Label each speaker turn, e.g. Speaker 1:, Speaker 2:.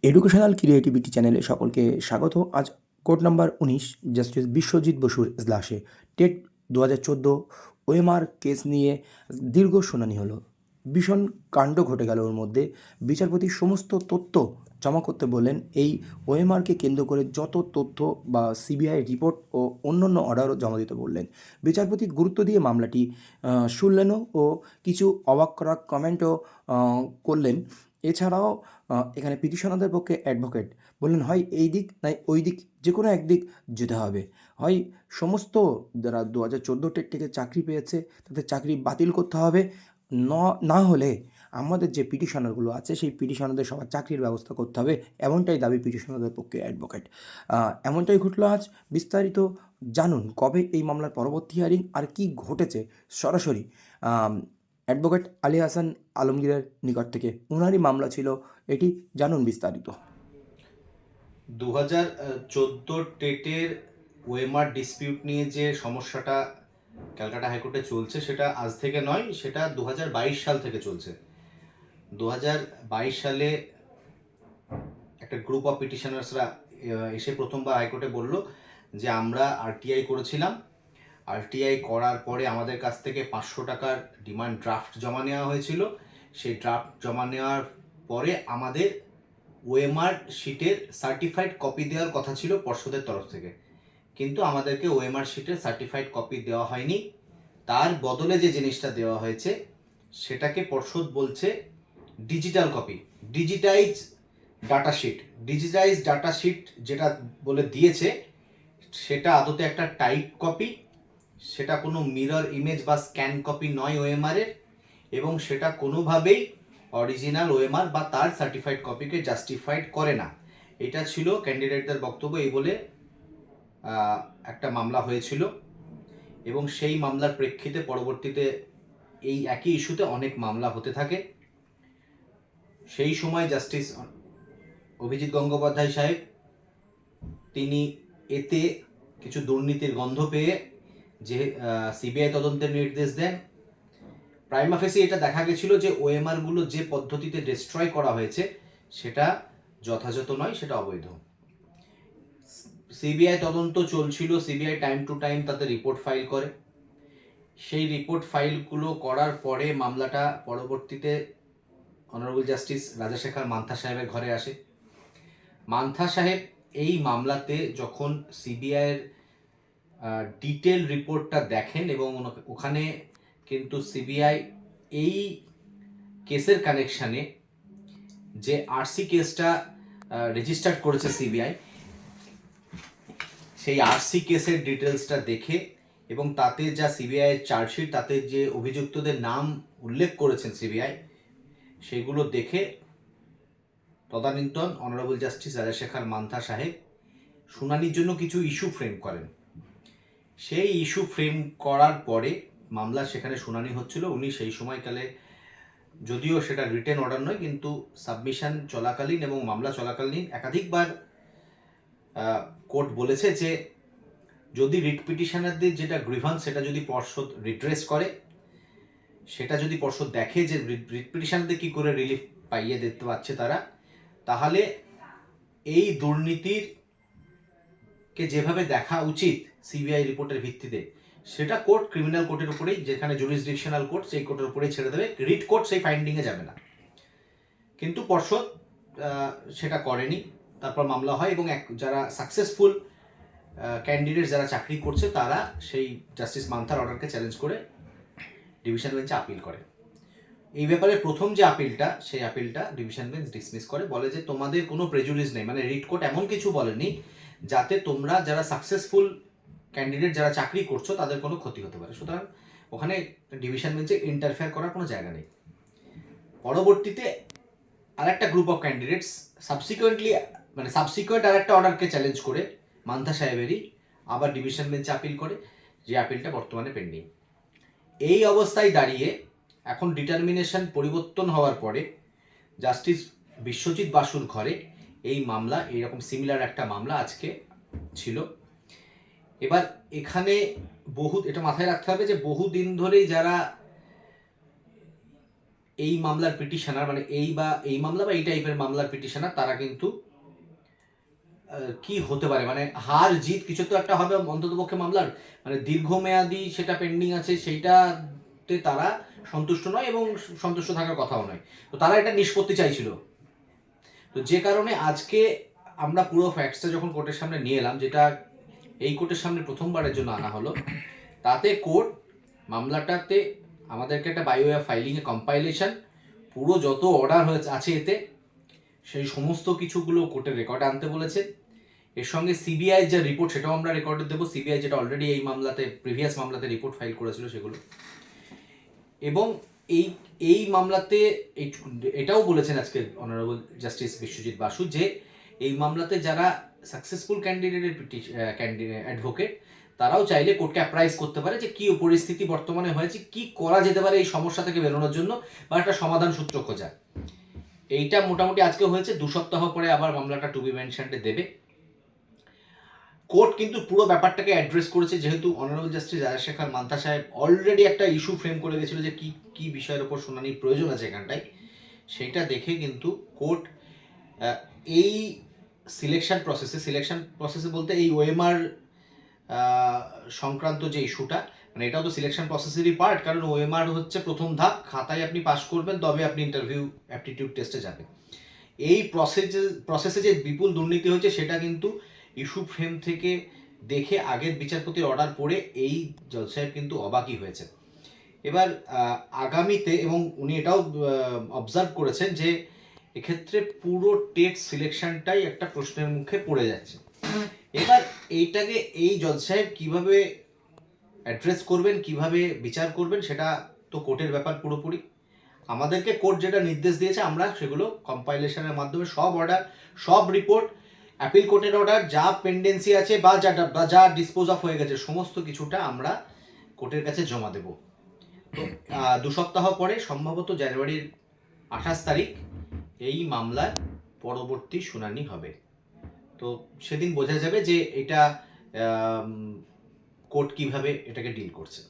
Speaker 1: Educational creativity চ্যানেলে সকলকে স্বাগত। আজ কোড নাম্বার ১৯ জাস্টিস বিশ্বজিৎ বসুর এজলাসে টেট ২০১৪ ওএমআর কেস নিয়ে দীর্ঘ শুনানি হলো। ভীষণ কাণ্ড ঘটে গেল ওর মধ্যে। বিচারপতি সমস্ত তথ্য জমা করতে বললেন। এই ওএমআরকে কেন্দ্র করে যত তথ্য বা সিবিআই রিপোর্ট ও অন্যান্য অর্ডারও জমা দিতে বললেন। বিচারপতি গুরুত্ব দিয়ে মামলাটি শুনলেনও ও কিছু অবাক করা কমেন্টও করলেন। এছাড়াও এখানে পিটিশনারদের পক্ষে অ্যাডভোকেট বললেন, হয় এই দিক নয় ওই দিক, যে কোনো একদিক যেতে হবে। হয় সমস্ত যারা ২০১৪ টেট থেকে চাকরি পেয়েছে তাদের চাকরি বাতিল করতে হবে, না হলে আমাদের যে পিটিশনারগুলো আছে সেই পিটিশনারদের সবার চাকরির ব্যবস্থা করতে হবে। এমনটাই দাবি পিটিশনারদের পক্ষে অ্যাডভোকেট। এমনটাই ঘটলো আজ। বিস্তারিত জানুন কবে এই মামলার পরবর্তী হিয়ারিং আর কি ঘটেছে সরাসরি অ্যাডভোকেট আলী হাসান আলমগীরের নিকট থেকে। ওনারই মামলা ছিল এটি, জানুন বিস্তারিত।
Speaker 2: 2014 টেটের ওএমআর ডিসপিউট নিয়ে যে সমস্যাটা ক্যালকাটা হাইকোর্টে চলছে সেটা আজ থেকে নয়, সেটা 2022 সাল থেকে চলছে। 2022 সালে একটা গ্রুপ অফ পিটিশনার্সরা এসে প্রথমবার হাইকোর্টে বলল যে আমরা আরটিআই করেছিলাম, আরটিআই করার পরে আমাদের কাছ থেকে 500 টাকার ডিমান্ড ড্রাফট জমা নেওয়া হয়েছিল। সেই ড্রাফট জমা নেওয়ার পরে আমাদের ওএমআর শিটের সার্টিফাইড কপি দেওয়ার কথা ছিল পর্ষদের তরফ থেকে, কিন্তু আমাদেরকে ওএমআর শিটের সার্টিফাইড কপি দেওয়া হয়নি। তার বদলে যে জিনিসটা দেওয়া হয়েছে সেটাকে পর্ষদ বলছে digital copy, digitise datasheet. Digitise datasheet যেটা বলে দিয়েছে সেটা আদতে একটা টাইপ কপি, সেটা কোনো মিরর ইমেজ বা স্ক্যান কপি নয় ওএমআরের, এবং সেটা কোনোভাবেই অরিজিনাল ওএমআর বা তার সার্টিফাইড কপিকে জাস্টিফাইড করে না। এটা ছিল ক্যান্ডিডেটদের বক্তব্য। এই বলে একটা মামলা হয়েছিল, এবং সেই মামলার প্রেক্ষিতে পরবর্তীতে এই একই ইস্যুতে অনেক মামলা হতে থাকে। সেই সময় জাস্টিস অভিজিৎ গঙ্গোপাধ্যায় সাহেব তিনি এতে কিছু দুর্নীতির গন্ধ পেয়ে যে সিবিআই তদন্তের নির্দেশ দেন। প্রাইমা ফেসি এটা দেখা গেছিল যে ওএমআরগুলো যে পদ্ধতিতে ডিস্ট্রয় করা হয়েছে সেটা যথাযথ নয়, সেটা অবৈধ। সিবিআই তদন্ত চলছিল, সিবিআই টাইম টু টাইম তাদের রিপোর্ট ফাইল করে। সেই রিপোর্ট ফাইলগুলো করার পরে মামলাটা পরবর্তীতে অনারেবল জাস্টিস রাজাশেখর মান্থা সাহেবের ঘরে আসে। মান্থা সাহেব এই মামলাতে যখন সিবিআইয়ের ডিটেল রিপোর্টটা দেখেন, এবং ওখানে কিন্তু সিবিআই এই কেসের কানেকশানে যে আরসি কেসটা রেজিস্টার্ড করেছে সিবিআই, সেই আরসি কেসের ডিটেলসটা দেখে এবং তাতে যা সিবিআইয়ের চার্জশিট, তাতে যে অভিযুক্তদের নাম উল্লেখ করেছেন সিবিআই, সেগুলো দেখে তদানীন্তন অনারেবল জাস্টিস রাজাশেখর মান্থা সাহেব শুনানির জন্য কিছু ইস্যু ফ্রেম করেন। সেই ইস্যু ফ্রেম করার পরে মামলা সেখানে শুনানি হচ্ছিল। উনি সেই সময়কালে, যদিও সেটা রিটেন অর্ডার নয়, কিন্তু সাবমিশন চলাকালীন এবং মামলা চলাকালীন একাধিকবার কোর্ট বলেছে যে যদি রিট পিটিশনারদের যেটা গ্রিভান্স সেটা যদি পর্ষদ রিড্রেস করে, সেটা যদি পর্ষদ দেখে যে রিট পিটিশনারদের কী করে রিলিফ পাইয়ে দিতে পারছে তারা, তাহলে এই দুর্নীতির কে যেভাবে দেখা উচিত সিবিআই রিপোর্টের ভিত্তিতে, সেটা কোর্ট ক্রিমিনাল কোর্টের উপরেই, যেখানে জুরিসডিকশনাল কোর্ট, সেই কোর্টের উপরেই ছেড়ে দেবে। রিট কোর্ট সেই ফাইন্ডিংয়ে যাবে না। কিন্তু পর্ষদ সেটা করেনি। তারপর মামলা হয় এবং যারা সাকসেসফুল ক্যান্ডিডেট যারা চাকরি করছে তারা সেই জাস্টিস মান্থার অর্ডারকে চ্যালেঞ্জ করে ডিভিশন বেঞ্চে আপিল করে। এই ব্যাপারে প্রথম যে আপিলটা, সেই আপিলটা ডিভিশন বেঞ্চ ডিসমিস করে, বলে যে তোমাদের কোনো প্রেজুডিস নেই, মানে রিট কোর্ট এমন কিছু বলেনি যাতে তোমরা যারা সাকসেসফুল ক্যান্ডিডেট যারা চাকরি করছো তাদের কোনো ক্ষতি হতে পারে। সুতরাং ওখানে ডিভিশন বেঞ্চে ইন্টারফেয়ার করার কোনো জায়গা নেই। পরবর্তীতে আরেকটা গ্রুপ অফ ক্যান্ডিডেটস সাবসিকুয়েন্ট আরেকটা অর্ডারকে চ্যালেঞ্জ করে মান্থা সাহেবেরই আবার ডিভিশন বেঞ্চে আপিল করে, যে আপিলটা বর্তমানে পেন্ডিং। এই অবস্থায় দাঁড়িয়ে এখন ডিটারমিনেশন পরিবর্তন হওয়ার পরে জাস্টিস বিশ্বজিৎ বাসুর ঘরে এই মামলা, এইরকম সিমিলার একটা মামলা আজকে ছিল। এবার এখানে এটা মাথায় রাখতে হবে যে বহুদিন ধরেই যারা এই মামলার পিটিশনার, মানে এই মামলা বা এই টাইপের মামলার পিটিশনার, তারা কিন্তু কি হতে পারে, মানে হার জিত কিছু তো একটা হবে অন্ততপক্ষে মামলার, মানে দীর্ঘমেয়াদী সেটা পেন্ডিং আছে, সেইটাতে তারা সন্তুষ্ট নয় এবং সন্তুষ্ট থাকার কথাও নয়। তো তারা এটা নিষ্পত্তি চাইছিল। তো যে কারণে আজকে আমরা পুরো ফ্যাক্টসটা যখন কোর্টের সামনে নিয়ে এলাম, যেটা এই কোর্টের সামনে প্রথমবারের জন্য আনা হলো, তাতে কোর্ট মামলাটাতে আমাদেরকে একটা বাই ওয়ে অফ ফাইলিংয়ে কম্পাইলেশন, পুরো যত অর্ডার হয়েছে আছে এতে, সেই সমস্ত কিছুগুলো কোর্টের রেকর্ডে আনতে বলেছে। এর সঙ্গে সিবিআই যে রিপোর্ট, সেটাও আমরা রেকর্ডে দেবো, সিবিআই যেটা অলরেডি এই মামলাতে প্রিভিয়াস মামলাতে রিপোর্ট ফাইল করেছিল সেগুলো। এবং এই এই মামলাতে এটাও বলেছেন আজকে অনারেবল জাস্টিস বিশ্বজিৎ বাসু যে এই মামলাতে যারা সাকসেসফুল ক্যান্ডিডেটের অ্যাডভোকেট, তারাও চাইলে কোর্টকে অ্যাপ্রাইজ করতে পারে যে কী পরিস্থিতি বর্তমানে হয়েছে, কি করা যেতে পারে এই সমস্যা থেকে বেরোনোর জন্য, বা একটা সমাধান সূত্র খোঁজা। এইটা মোটামুটি আজকে হয়েছে। 2 সপ্তাহ পরে আবার মামলাটা টু বি মেনশনডে দেবে। কোর্ট কিন্তু পুরো ব্যাপারটাকে অ্যাড্রেস করেছে, যেহেতু অনারেবল জাস্টিস রাজশেখর মান্থা সাহেব অলরেডি একটা ইস্যু ফ্রেম করে গেছিল যে কি কি বিষয়ের ওপর শুনানির প্রয়োজন আছে এখানটায়, সেইটা দেখে কিন্তু কোর্ট এই সিলেকশন প্রসেসে বলতে এই ওএমআর সংক্রান্ত যে ইস্যুটা, মানে এটাও তো সিলেকশন প্রসেসেরই পার্ট, কারণ ওএমআর হচ্ছে প্রথম ধাপ, খাতায় আপনি পাস করবেন তবে আপনি ইন্টারভিউ অ্যাপটিটিউড টেস্টে যাবেন। এই প্রসেসে যে বিপুল দুর্নীতি হয়েছে সেটা কিন্তু ইস্যু ফ্রেম থেকে দেখে আগের বিচারপতির অর্ডার পড়ে এই জজ সাহেব কিন্তু অবাকই হয়েছে। এবার আগামীতে, এবং উনি এটাও অবজার্ভ করেছেন যে এক্ষেত্রে পুরো টেট সিলেকশনটাই একটা প্রশ্নের মুখে পড়ে যাচ্ছে। এবার এইটাকে এই জজ সাহেব কীভাবে অ্যাড্রেস করবেন, কিভাবে বিচার করবেন, সেটা তো কোর্টের ব্যাপার পুরোপুরি। আমাদেরকে কোর্ট যেটা নির্দেশ দিয়েছে আমরা সেগুলো কম্পাইলেশনের মাধ্যমে সব অর্ডার, সব রিপোর্ট, অ্যাপিল কোর্টের অর্ডার, যা পেন্ডেন্সি আছে বা যা ডিসপোজ অফ হয়ে গেছে সমস্ত কিছুটা আমরা কোর্টের কাছে জমা দেব। তো 2 সপ্তাহ পরে সম্ভবত জানুয়ারির 28 তারিখ এই মামলার পরবর্তী শুনানি হবে। তো সেদিন বোঝা যাবে যে এটা কোর্ট কিভাবে এটাকে ডিল করছে।